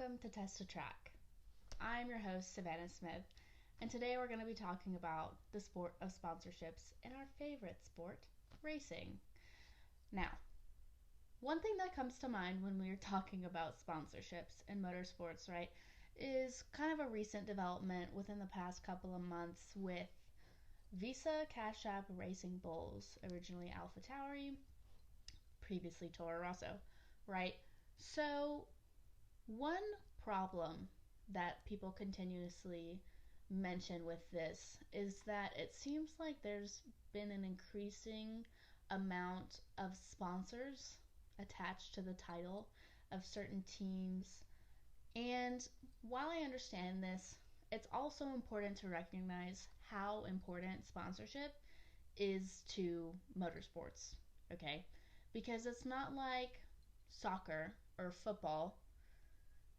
welcome to Test to Track. I'm your host, Savannah Smith, and today we're going to be talking about the sport of sponsorships and our favorite sport, racing. Now, one thing that comes to mind when we're talking about sponsorships in motorsports, right, is kind of a recent development within the past couple of months with Visa Cash App Racing Bulls, originally AlphaTauri, previously Toro Rosso, right? So, one problem that people continuously mention with this is that it seems like there's been an increasing amount of sponsors attached to the title of certain teams. And while I understand this, it's also important to recognize how important sponsorship is to motorsports, okay? Because it's not like soccer or football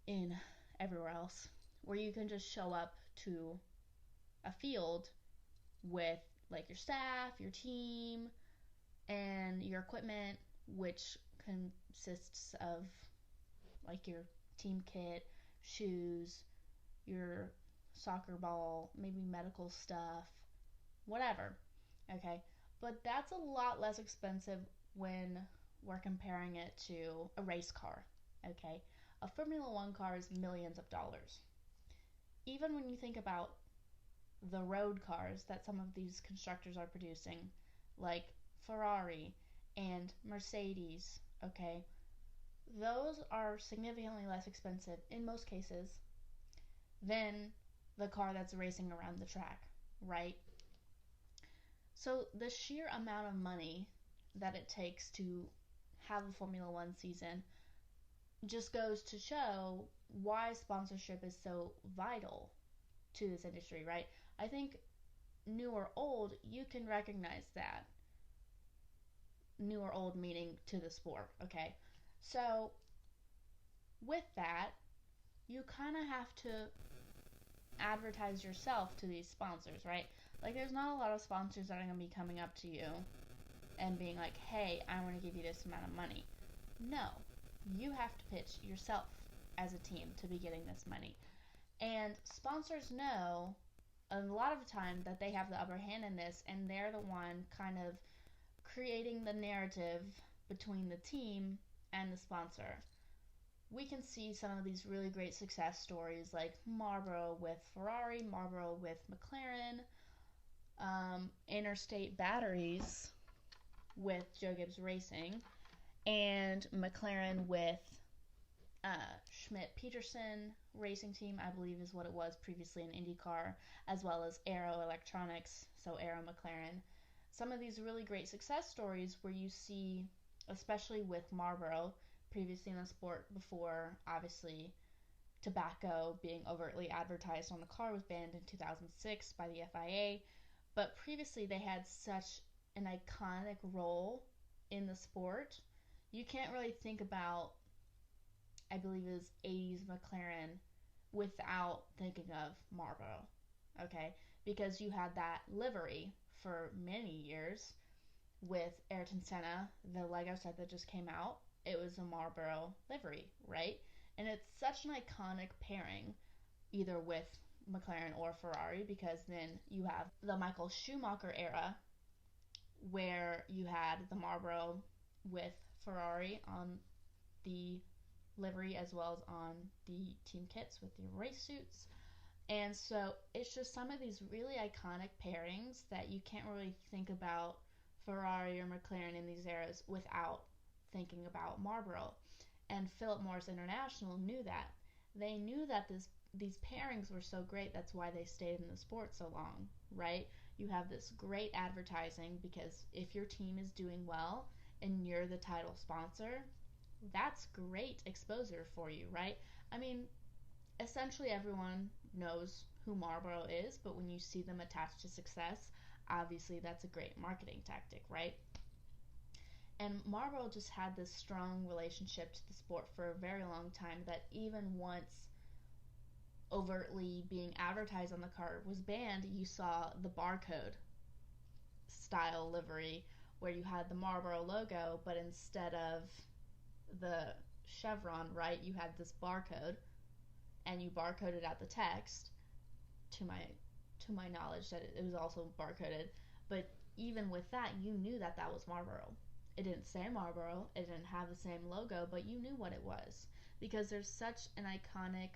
in everywhere else where you can just show up to a field with like your staff, your team, and your equipment, which consists of like your team kit, shoes, your soccer ball, maybe medical stuff, whatever. Okay, but that's a lot less expensive when we're comparing it to a race car. Okay, a Formula One car is millions of dollars. Even when you think about the road cars that some of these constructors are producing, like Ferrari and Mercedes, okay, those are significantly less expensive in most cases than the car that's racing around the track, right? So the sheer amount of money that it takes to have a Formula One season just goes to show why sponsorship is so vital to this industry, right? I think new or old, you can recognize that. New or old meaning to the sport, okay? So with that, you kind of have to advertise yourself to these sponsors, right? Like there's not a lot of sponsors that are going to be coming up to you and being like, hey, I want to give you this amount of money. No, you have to pitch yourself as a team to be getting this money. And sponsors know a lot of the time that they have the upper hand in this, and they're the one kind of creating the narrative between the team and the sponsor. We can see some of these really great success stories like Marlboro with Ferrari, Marlboro with McLaren, Interstate Batteries with Joe Gibbs Racing, and McLaren with Schmidt Peterson Racing Team, I believe is what it was previously in IndyCar, as well as Aero Electronics, so Aero McLaren. Some of these really great success stories where you see, especially with Marlboro, previously in the sport before, obviously, tobacco being overtly advertised on the car was banned in 2006 by the FIA, but previously they had such an iconic role in the sport. You can't really think about, I believe it was 80s McLaren without thinking of Marlboro, okay? Because you had that livery for many years with Ayrton Senna, the Lego set that just came out. It was a Marlboro livery, right? And it's such an iconic pairing, either with McLaren or Ferrari, because then you have the Michael Schumacher era where you had the Marlboro with Ferrari on the livery as well as on the team kits with the race suits. And so it's just some of these really iconic pairings that you can't really think about Ferrari or McLaren in these eras without thinking about Marlboro. And Philip Morris International knew that. They knew that these pairings were so great, that's why they stayed in the sport so long, right? You have this great advertising because if your team is doing well and you're the title sponsor, that's great exposure for you, right? I mean, essentially everyone knows who Marlboro is, but when you see them attached to success, obviously that's a great marketing tactic, right? And Marlboro just had this strong relationship to the sport for a very long time that even once overtly being advertised on the car was banned, you saw the barcode style livery where you had the Marlboro logo, but instead of the chevron, right, you had this barcode and you barcoded out the text, to my knowledge that it was also barcoded, but even with that, you knew that that was Marlboro. It didn't say Marlboro, it didn't have the same logo, but you knew what it was because there's such an iconic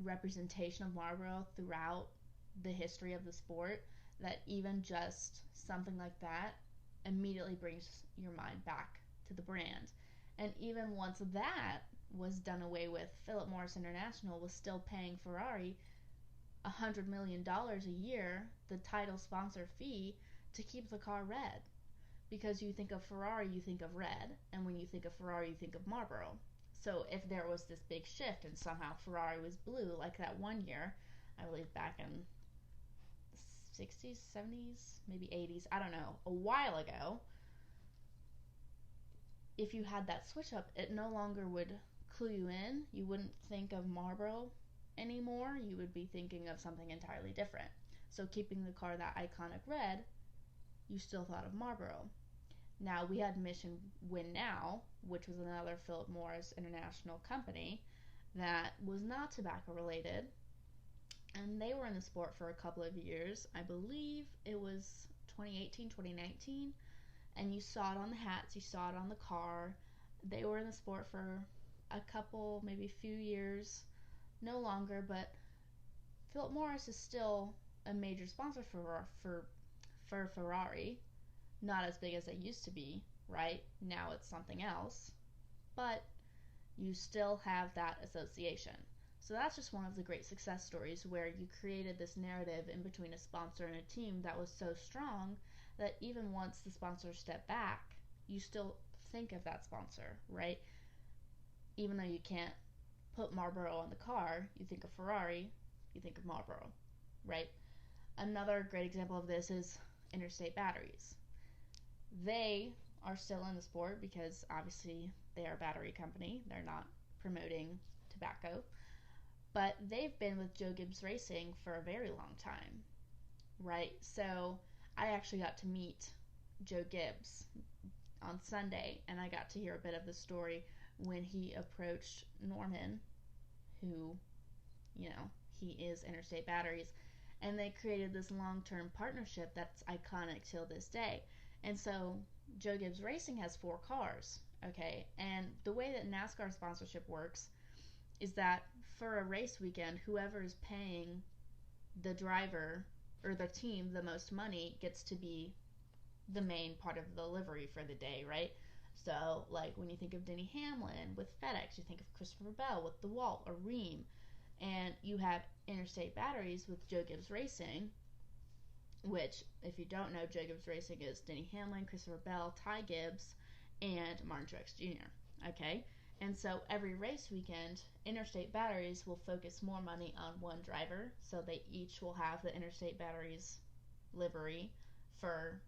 representation of Marlboro throughout the history of the sport that even just something like that immediately brings your mind back to the brand. And even once that was done away with, Philip Morris International was still paying Ferrari $100 million a year, the title sponsor fee, to keep the car red. Because you think of Ferrari, you think of red, and when you think of Ferrari, you think of Marlboro. So if there was this big shift and somehow Ferrari was blue, like that one year, I believe back in the 60s, 70s, maybe 80s, I don't know, a while ago, if you had that switch up, it no longer would clue you in. You wouldn't think of Marlboro anymore. You would be thinking of something entirely different. So keeping the car that iconic red, you still thought of Marlboro. Now, we had Mission Win Now, which was another Philip Morris International company that was not tobacco related, and they were in the sport for a couple of years. I believe it was 2018, 2019, and you saw it on the hats, you saw it on the car. They were in the sport for a couple, maybe a few years, no longer, but Philip Morris is still a major sponsor for Ferrari. Not as big as they used to be, right? Now it's something else, but you still have that association. So that's just one of the great success stories where you created this narrative in between a sponsor and a team that was so strong that even once the sponsor stepped back, you still think of that sponsor, right? Even though you can't put Marlboro on the car, you think of Ferrari, you think of Marlboro, right? Another great example of this is Interstate Batteries. They are still in the sport because obviously they are a battery company. They're not promoting tobacco. But they've been with Joe Gibbs Racing for a very long time, right? So I actually got to meet Joe Gibbs on Sunday, and I got to hear a bit of the story when he approached Norman, who, he is Interstate Batteries, and they created this long-term partnership that's iconic till this day. And so Joe Gibbs Racing has 4 cars, okay? And the way that NASCAR sponsorship works is that for a race weekend, whoever is paying the driver or the team the most money gets to be the main part of the livery for the day, right? So, like when you think of Denny Hamlin with FedEx, you think of Christopher Bell with DeWalt or Rheem. And you have Interstate Batteries with Joe Gibbs Racing, which, if you don't know, Joe Gibbs Racing is Denny Hamlin, Christopher Bell, Ty Gibbs, and Martin Truex Jr., okay? And so every race weekend, Interstate Batteries will focus more money on one driver, so they each will have the Interstate Batteries livery for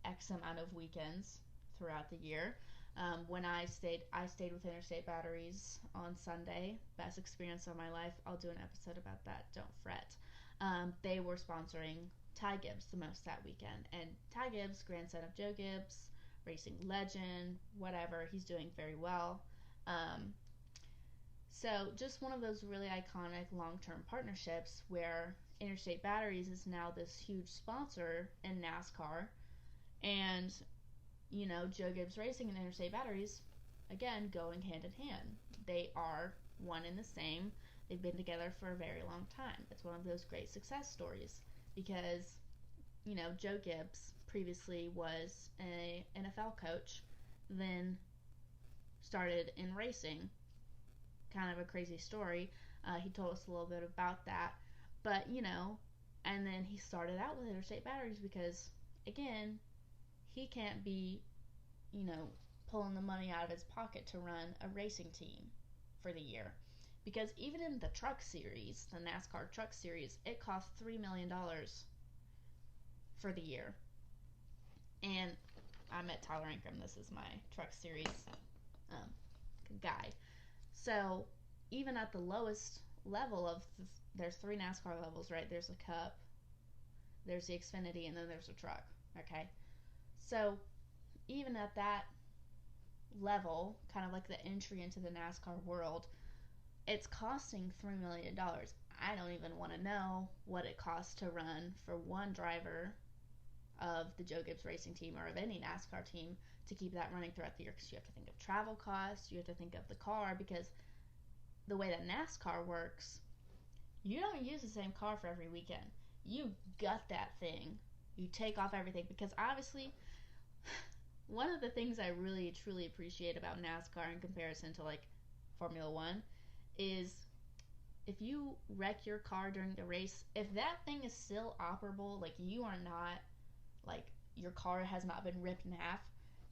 X amount of weekends throughout the year. When I stayed with Interstate Batteries on Sunday. Best experience of my life. I'll do an episode about that. Don't fret. They were sponsoring Ty Gibbs the most that weekend. And Ty Gibbs, grandson of Joe Gibbs, racing legend, whatever. He's doing very well. So just one of those really iconic long-term partnerships where Interstate Batteries is now this huge sponsor in NASCAR. And, Joe Gibbs Racing and Interstate Batteries, again, going hand in hand. They are one and the same. They've been together for a very long time. It's one of those great success stories because, Joe Gibbs previously was an NFL coach, then started in racing. Kind of a crazy story. He told us a little bit about that. But, and then he started out with Interstate Batteries because, again, he can't be, pulling the money out of his pocket to run a racing team for the year. Because even in the truck series, the NASCAR truck series, it costs $3 million for the year. And I met Tyler Ankrum. This is my truck series guy. So even at the lowest level of, there's 3 NASCAR levels, right? There's the Cup, there's the Xfinity, and then there's the truck, okay? So even at that level, kind of like the entry into the NASCAR world, it's costing $3 million. I don't even want to know what it costs to run for one driver of the Joe Gibbs Racing team or of any NASCAR team to keep that running throughout the year, because you have to think of travel costs, you have to think of the car, because the way that NASCAR works, you don't use the same car for every weekend. You gut that thing. You take off everything, because obviously one of the things I really truly appreciate about NASCAR in comparison to like Formula One is if you wreck your car during the race, if that thing is still operable, like you are not, like your car has not been ripped in half,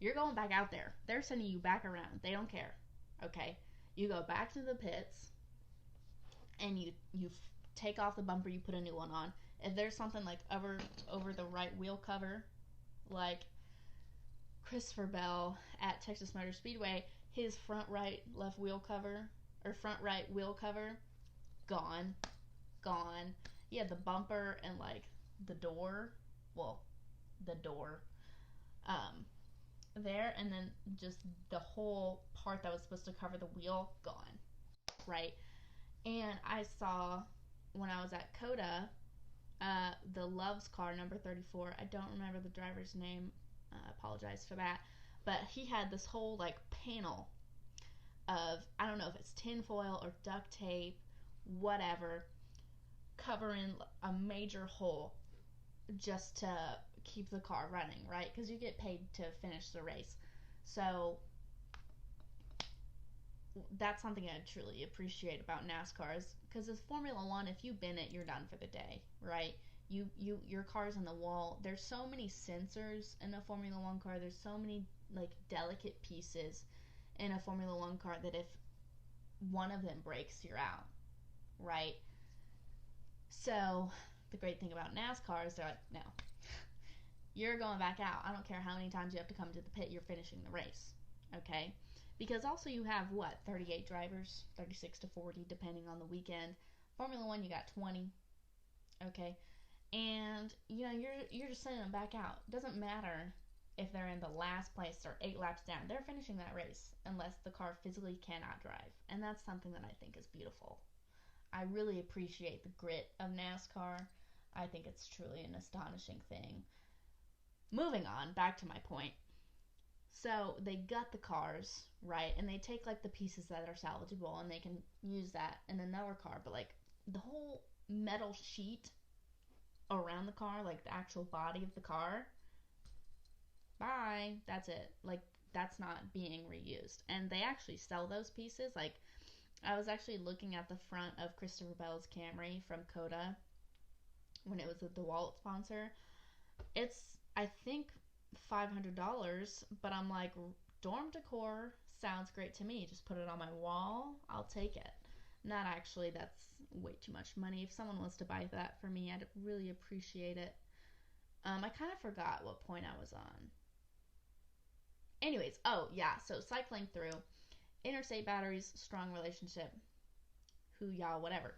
you're going back out there. They're sending you back around. They don't care. Okay? You go back to the pits and you take off the bumper, you put a new one on. If there's something like over the right wheel cover, like Christopher Bell at Texas Motor Speedway, his front right left wheel cover or front right wheel cover gone. He had the bumper and like the door, there, and then just the whole part that was supposed to cover the wheel gone, right? And I saw when I was at COTA, the Love's car, number 34. I don't remember the driver's name. Apologize for that. But he had this whole like panel of, I don't know if it's tinfoil or duct tape, whatever, covering a major hole just to keep the car running, right? Because you get paid to finish the race. So that's something I truly appreciate about NASCAR, is because as Formula One, if you bin it, you're done for the day, right? Your car's in the wall. There's so many sensors in a Formula One car. There's so many like delicate pieces in a Formula One car that if one of them breaks, you're out, right? So the great thing about NASCAR is they're like, no, you're going back out. I don't care how many times you have to come to the pit, you're finishing the race, okay? Because also you have, 38 drivers, 36 to 40, depending on the weekend. Formula One, you got 20, okay? And, you're just sending them back out. It doesn't matter if they're in the last place or 8 laps down. They're finishing that race unless the car physically cannot drive. And that's something that I think is beautiful. I really appreciate the grit of NASCAR. I think it's truly an astonishing thing. Moving on, back to my point. So they gut the cars, right? And they take like the pieces that are salvageable and they can use that in another car. But like the whole metal sheet around the car, like the actual body of the car, bye. That's it. Like that's not being reused. And they actually sell those pieces. Like I was actually looking at the front of Christopher Bell's Camry from COTA when it was a DeWalt sponsor. It's, I think, $500, but I'm like, dorm decor sounds great to me. Just put it on my wall. I'll take it. Not actually, that's way too much money. If someone wants to buy that for me, I'd really appreciate it. I kind of forgot what point I was on. Anyways, so cycling through. Interstate Batteries, strong relationship. Who y'all, whatever.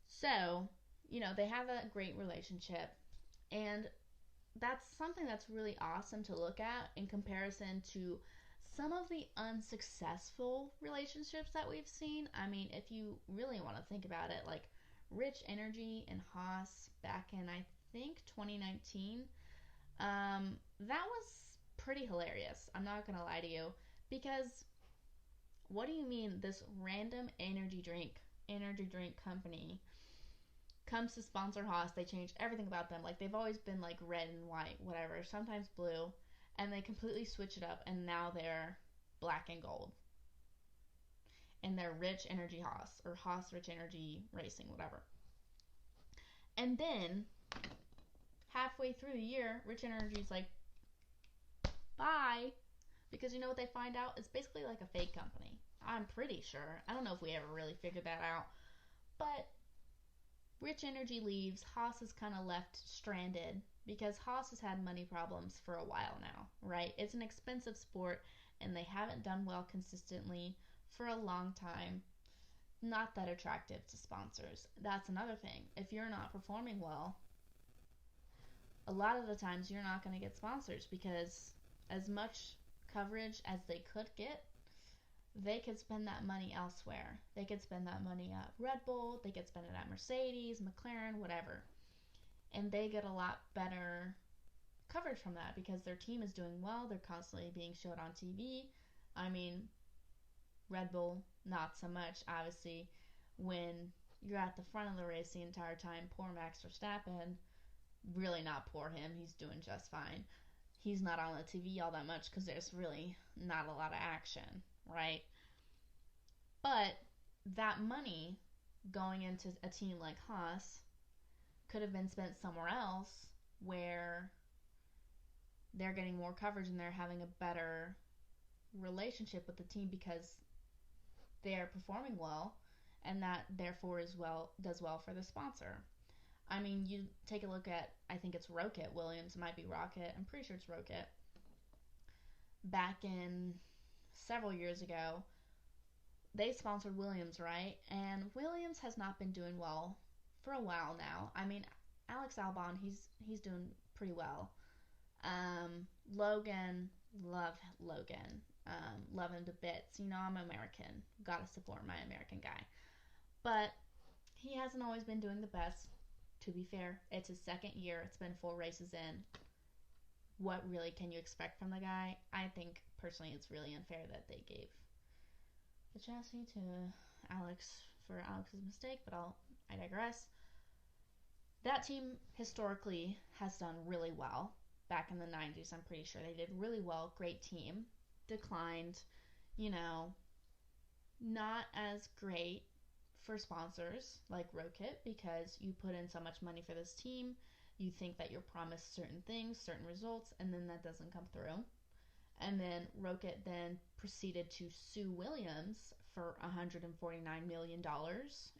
So, they have a great relationship. And that's something that's really awesome to look at in comparison to some of the unsuccessful relationships that we've seen. I mean, if you really want to think about it, like Rich Energy and Haas back in, I think, 2019, that was pretty hilarious. I'm not going to lie to you, because what do you mean this random energy drink company comes to sponsor Haas? They change everything about them. Like, they've always been like red and white, whatever, sometimes blue, and they completely switch it up, and now they're black and gold. And they're Rich Energy Haas, or Haas Rich Energy Racing, whatever. And then halfway through the year, Rich Energy's like, bye. Because you know what they find out? It's basically like a fake company. I'm pretty sure. I don't know if we ever really figured that out. But Rich Energy leaves. Haas is kind of left stranded because Haas has had money problems for a while now, right? It's an expensive sport and they haven't done well consistently for a long time. Not that attractive to sponsors. That's another thing. If you're not performing well, a lot of the times you're not going to get sponsors, because as much coverage as they could get, they could spend that money elsewhere. They could spend that money at Red Bull, they could spend it at Mercedes, McLaren, whatever. And they get a lot better coverage from that because their team is doing well. They're constantly being showed on TV. I mean, Red Bull, not so much. Obviously, when you're at the front of the race the entire time, poor Max Verstappen, really not poor him. He's doing just fine. He's not on the TV all that much because there's really not a lot of action, right? But that money going into a team like Haas could have been spent somewhere else where they're getting more coverage and they're having a better relationship with the team because they're performing well, and that therefore does well for the sponsor. I mean, you take a look at, I think it's Rocket Williams, it might be Rocket, I'm pretty sure it's Rocket. Back in several years ago, they sponsored Williams, right? And Williams has not been doing well for a while now. I mean, Alex Albon, he's doing pretty well. Logan, love Logan. Love him to bits. You know, I'm American. Gotta support my American guy. But he hasn't always been doing the best. To be fair, it's his second year. It's been 4 races in. What really can you expect from the guy? I think, personally, it's really unfair that they gave the chassis to Alex for Alex's mistake, but I digress. That team historically has done really well. Back in the 90s, I'm pretty sure they did really well. Great team. Declined, not as great for sponsors like Rocket because you put in so much money for this team. You think that you're promised certain things, certain results, and then that doesn't come through. And then Rocket then proceeded to sue Williams for $149 million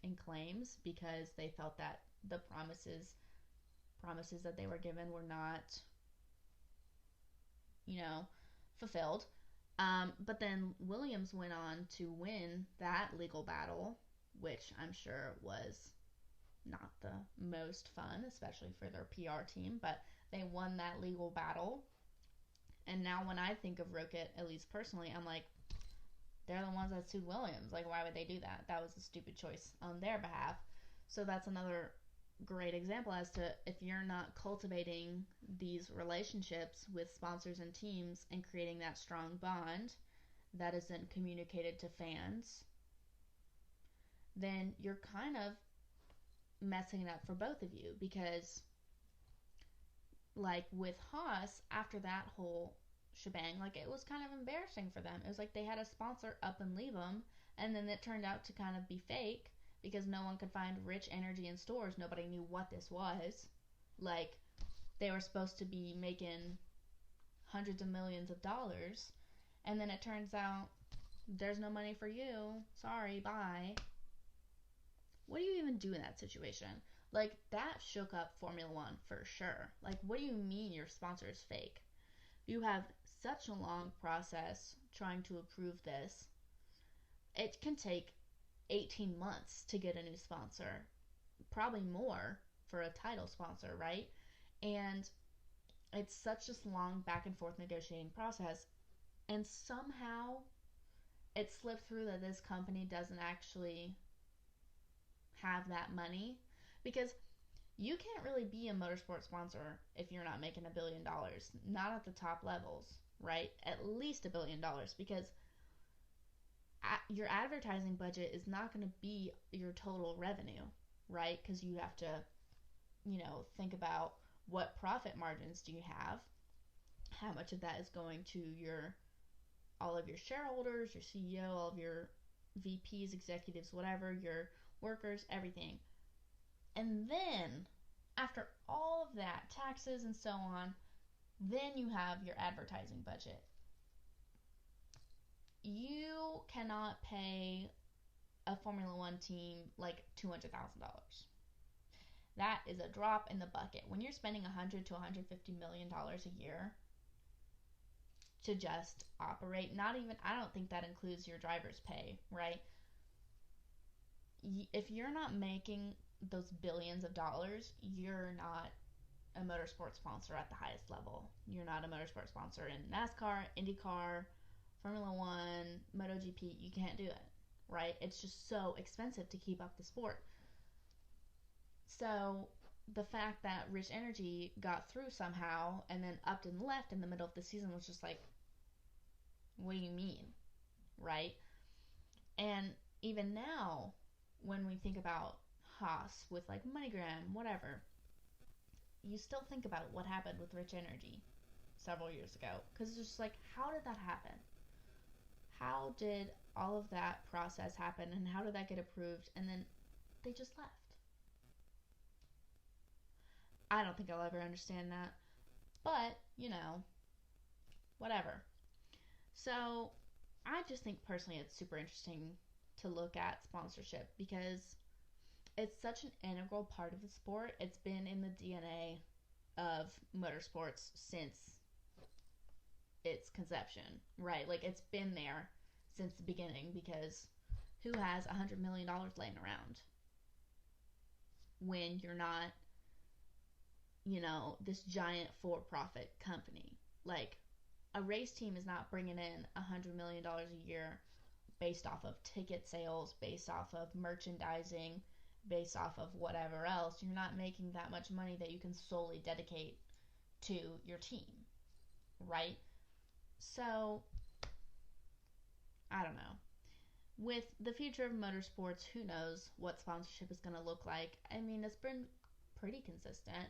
in claims because they felt that the promises that they were given were not, fulfilled. But then Williams went on to win that legal battle, which I'm sure was not the most fun, especially for their PR team, but they won that legal battle. And now when I think of Rocket, at least personally, I'm like, they're the ones that sued Williams. Like, why would they do that? That was a stupid choice on their behalf. So that's another great example as to if you're not cultivating these relationships with sponsors and teams and creating that strong bond that isn't communicated to fans, then you're kind of messing it up for both of you because, like with Haas, after that whole shebang, like it was kind of embarrassing for them. It was like they had a sponsor up and leave them, and then it turned out to kind of be fake because no one could find Rich Energy in stores. Nobody knew what this was. Like, they were supposed to be making hundreds of millions of dollars, and then it turns out there's no money for you. Sorry, bye. What do you even do in that situation? Like, that shook up Formula One for sure. Like, what do you mean your sponsor is fake? You have such a long process trying to approve this. It can take 18 months to get a new sponsor, probably more for a title sponsor, right? And it's such this long back and forth negotiating process, and somehow it slipped through that this company doesn't actually have that money, because you can't really be a motorsport sponsor if you're not making $1 billion, not at the top levels, right? At least $1 billion, because your advertising budget is not going to be your total revenue, right? Because you have to, think about what profit margins do you have, how much of that is going to all of your shareholders, your CEO, all of your VPs, executives, whatever, your workers, everything. And then, after all of that, taxes and so on, then you have your advertising budget. You cannot pay a Formula One team like $200,000. That is a drop in the bucket. When you're spending $100 to $150 million a year to just operate, I don't think that includes your driver's pay, right? If you're not making those billions of dollars, you're not a motorsport sponsor at the highest level. You're not a motorsport sponsor in NASCAR, IndyCar, Formula One, MotoGP, you can't do it, right? It's just so expensive to keep up the sport. So the fact that Rich Energy got through somehow and then upped and left in the middle of the season was just like, what do you mean, right? And even now, when we think about Haas with like MoneyGram, whatever, you still think about what happened with Rich Energy several years ago, because it's just like, how did that happen? How did all of that process happen, and how did that get approved, and then they just left? I don't think I'll ever understand that, but whatever. So I just think personally it's super interesting to look at sponsorship because it's such an integral part of the sport. It's been in the DNA of motorsports since its conception, right? Like, it's been there since the beginning, because who has $100 million laying around when you're not, this giant for-profit company? Like, a race team is not bringing in $100 million a year based off of ticket sales, based off of merchandising, based off of whatever else. You're not making that much money that you can solely dedicate to your team, right? So, I don't know. With the future of motorsports, who knows what sponsorship is going to look like. I mean, it's been pretty consistent.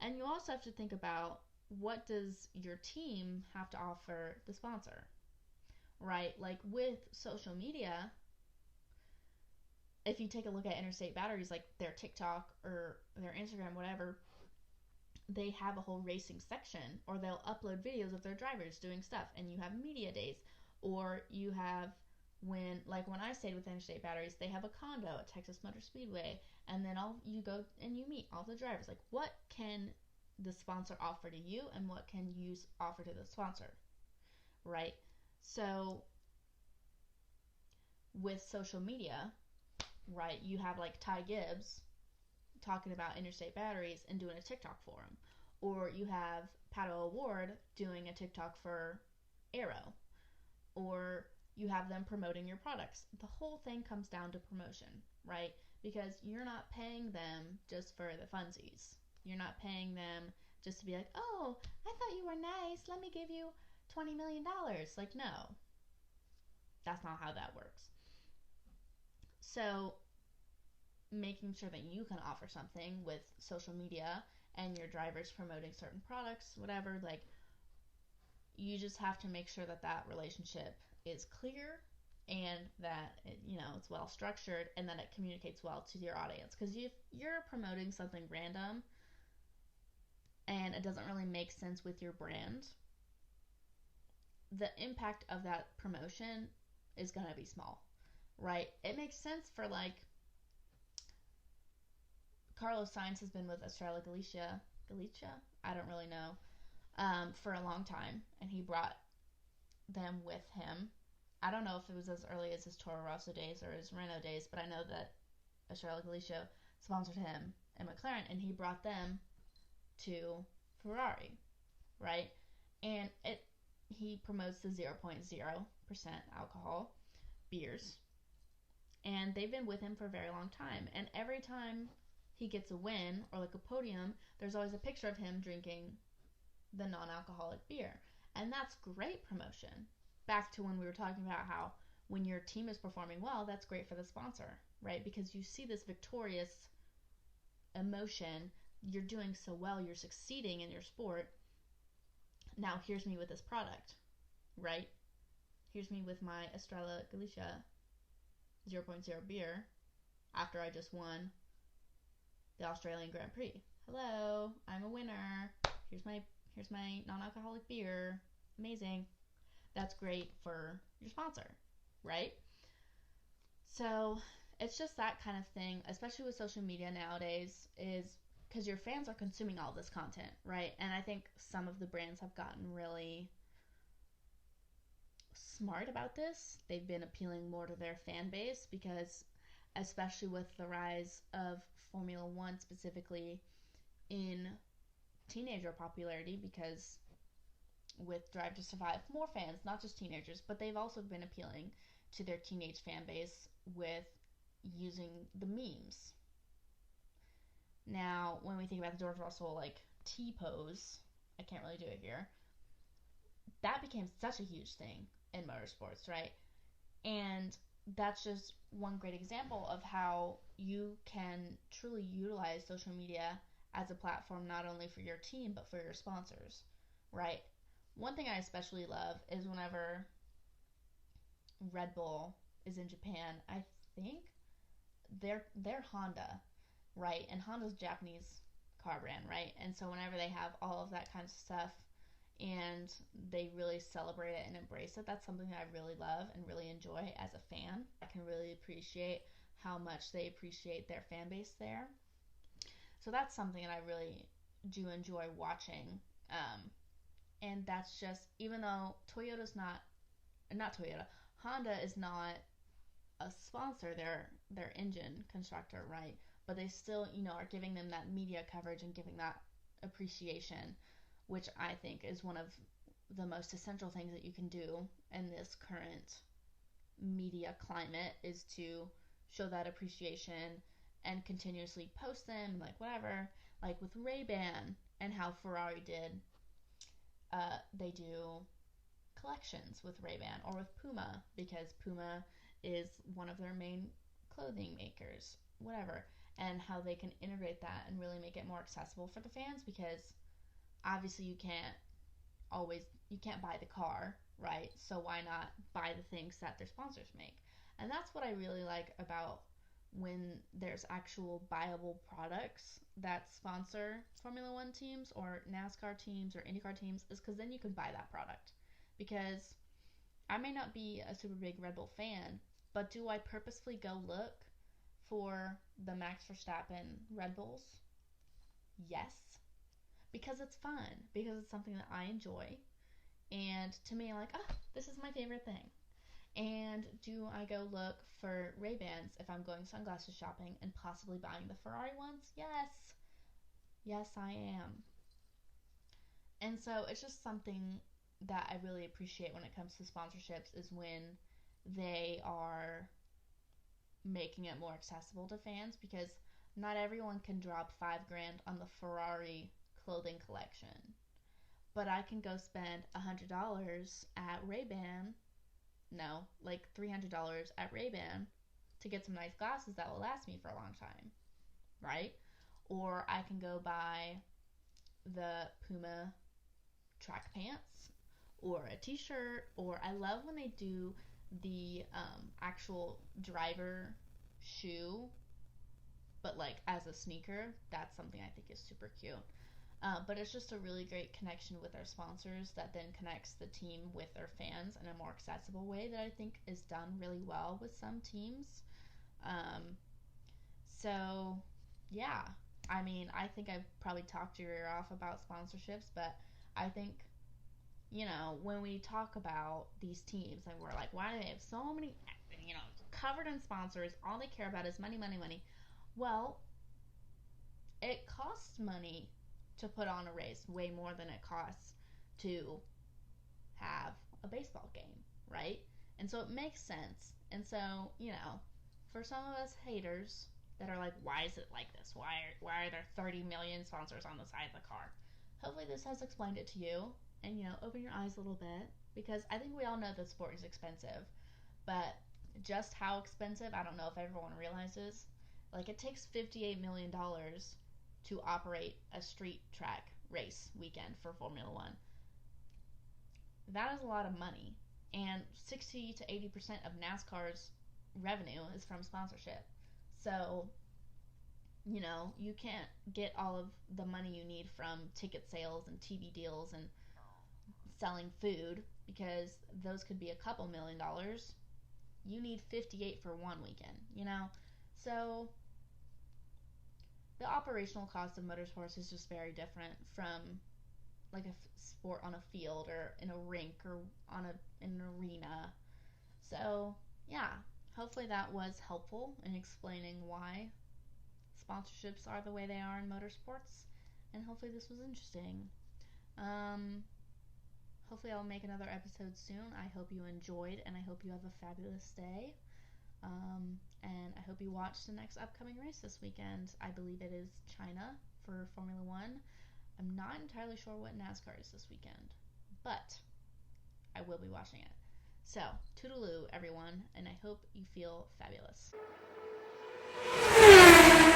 And you also have to think about, what does your team have to offer the sponsor, right? Like, with social media, if you take a look at Interstate Batteries, like their TikTok or their Instagram, whatever, they have a whole racing section, or they'll upload videos of their drivers doing stuff, and you have media days, or you have when I stayed with Interstate Batteries, they have a condo at Texas Motor Speedway, and then you go and you meet all the drivers. Like, what can the sponsor offer to you, and what can you offer to the sponsor, right? So with social media, right, you have like Ty Gibbs talking about Interstate Batteries and doing a TikTok for him, or you have Pato O'Ward doing a TikTok for Arrow, or you have them promoting your products. The whole thing comes down to promotion, right? Because you're not paying them just for the funsies. You're not paying them just to be like, oh, I thought you were nice, let me give you $20 million. Like, no. That's not how that works. So, making sure that you can offer something with social media and your drivers promoting certain products, whatever, like, you just have to make sure that that relationship is clear, and that it's well structured, and that it communicates well to your audience. Because if you're promoting something random and it doesn't really make sense with your brand, the impact of that promotion is going to be small, right? It makes sense for, like, Carlos Sainz has been with Estrella Galicia, I don't really know, for a long time, and he brought them with him. I don't know if it was as early as his Toro Rosso days or his Renault days, but I know that Estrella Galicia sponsored him and McLaren, and he brought them to Ferrari, right? And he promotes the 0.0% alcohol beers, and they've been with him for a very long time. And every time he gets a win or like a podium, there's always a picture of him drinking the non-alcoholic beer, and that's great promotion. Back to when we were talking about how when your team is performing well, that's great for the sponsor, right? Because you see this victorious emotion, you're doing so well, you're succeeding in your sport. Now here's me with this product, right? Here's me with my Estrella Galicia 0.0 beer after I just won the Australian Grand Prix. Hello, I'm a winner. Here's my non-alcoholic beer. Amazing. That's great for your sponsor, right? So it's just that kind of thing, especially with social media nowadays, is because your fans are consuming all this content, right? And I think some of the brands have gotten really smart about this. They've been appealing more to their fan base, because especially with the rise of Formula One specifically in teenager popularity, because with Drive to Survive. More fans, not just teenagers, but they've also been appealing to their teenage fan base with using the memes. Now, when we think about the George Russell, like, T-pose, I can't really do it here, that became such a huge thing in motorsports, right? And that's just one great example of how you can truly utilize social media as a platform not only for your team but for your sponsors, right? One thing I especially love is whenever Red Bull is in Japan, I think they're Honda, right? And Honda's a Japanese car brand, right? And so whenever they have all of that kind of stuff and they really celebrate it and embrace it, that's something that I really love and really enjoy as a fan. I can really appreciate how much they appreciate their fan base there. So that's something that I really do enjoy watching. And that's just, even though Toyota's not Toyota, Honda is not a sponsor, their engine constructor, right? But they still, are giving them that media coverage and giving that appreciation, which I think is one of the most essential things that you can do in this current media climate, is to show that appreciation and continuously post them, like whatever, like with Ray-Ban and how Ferrari did. They do collections with Ray-Ban, or with Puma, because Puma is one of their main clothing makers, whatever, and how they can integrate that and really make it more accessible for the fans, because obviously you can't buy the car, right? So why not buy the things that their sponsors make? And that's what I really like about when there's actual buyable products that sponsor Formula One teams or NASCAR teams or IndyCar teams, is because then you can buy that product. Because I may not be a super big Red Bull fan, but do I purposefully go look for the Max Verstappen Red Bulls? Yes. Because it's fun. Because it's something that I enjoy. And to me, I'm like, this is my favorite thing. And do I go look for Ray-Bans if I'm going sunglasses shopping and possibly buying the Ferrari ones? Yes. Yes, I am. And so it's just something that I really appreciate when it comes to sponsorships, is when they are making it more accessible to fans, because not everyone can drop $5,000 on the Ferrari clothing collection. But I can go spend $100 at Ray-Ban, no, like $300 at Ray-Ban to get some nice glasses that will last me for a long time, right? Or I can go buy the Puma track pants or a t-shirt, or I love when they do the actual driver shoe, but like as a sneaker. That's something I think is super cute. But it's just a really great connection with our sponsors that then connects the team with their fans in a more accessible way that I think is done really well with some teams. So, yeah. I mean, I think I've probably talked your ear off about sponsorships, but I think, when we talk about these teams and we're like, why do they have so many, covered in sponsors? All they care about is money, money, money. Well, it costs money to put on a race, way more than it costs to have a baseball game, right? And so it makes sense. And so, for some of us haters that are like, why is it like this? Why are there 30 million sponsors on the side of the car? Hopefully this has explained it to you and, open your eyes a little bit, because I think we all know that sport is expensive, but just how expensive, I don't know if everyone realizes. Like, it takes $58 million to operate a street track race weekend for Formula One. That is a lot of money, and 60 to 80% of NASCAR's revenue is from sponsorship. So, you can't get all of the money you need from ticket sales and TV deals and selling food, because those could be a couple $1,000,000. You need 58 for one weekend, So the operational cost of motorsports is just very different from like a sport on a field or in a rink or in an arena. So, yeah, hopefully that was helpful in explaining why sponsorships are the way they are in motorsports, and hopefully this was interesting. hopefully I'll make another episode soon. I hope you enjoyed, and I hope you have a fabulous day. And I hope you watch the next upcoming race this weekend. I believe it is China for Formula One. I'm not entirely sure what NASCAR is this weekend, but I will be watching it. So, toodaloo, everyone, and I hope you feel fabulous.